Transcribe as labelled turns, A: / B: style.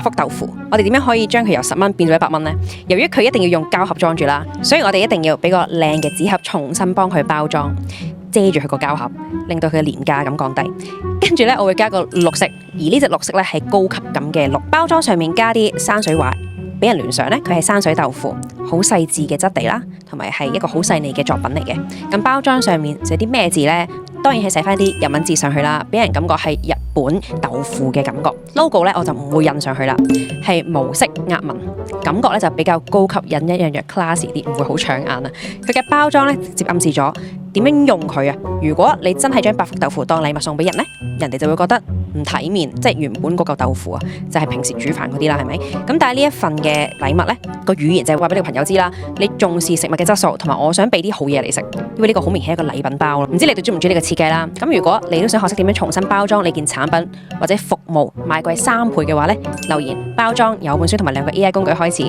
A: 福豆腐，我哋點樣可以將佢由10蚊變到100蚊呢？由於佢一定要用膠盒裝住啦，所以我哋一定要俾個靚嘅紙盒重新幫佢包裝，遮住佢個膠盒，令到佢嘅廉價咁降低。跟住咧，我會加個綠色，而呢隻綠色咧係高級感嘅綠。包裝上面加啲山水畫，俾人聯想咧佢係山水豆腐，好細緻嘅質地啦，同埋係一個好細膩嘅作品嚟嘅。咁包裝上面寫啲咩字呢？當然係寫翻啲日文字上去啦，俾人感覺係日本豆腐嘅感覺。logo 咧我就唔會印上去啦，係無色壓紋，感覺咧就比較高級，印一樣樣 classy 啲，唔會好搶眼啊。佢嘅包裝咧直接暗示咗點樣用佢啊。如果你真係將百福豆腐當禮物送俾人咧，人哋就會覺得唔體面，即係原本嗰嚿豆腐啊，就係平時煮飯嗰啲啦，係咪？咁但係呢一份嘅禮物咧，個語言就係話俾你個朋友知啦，你重視食物嘅質素，同埋我想俾啲好嘢嚟食，因為呢個好明顯係一個禮品包咯。唔知你哋中唔中意呢個設計啦？咁如果你都想學識點樣重新包裝你件產品或者服務賣貴3倍嘅話咧，留言包裝有本書同埋2個 AI 工具開始。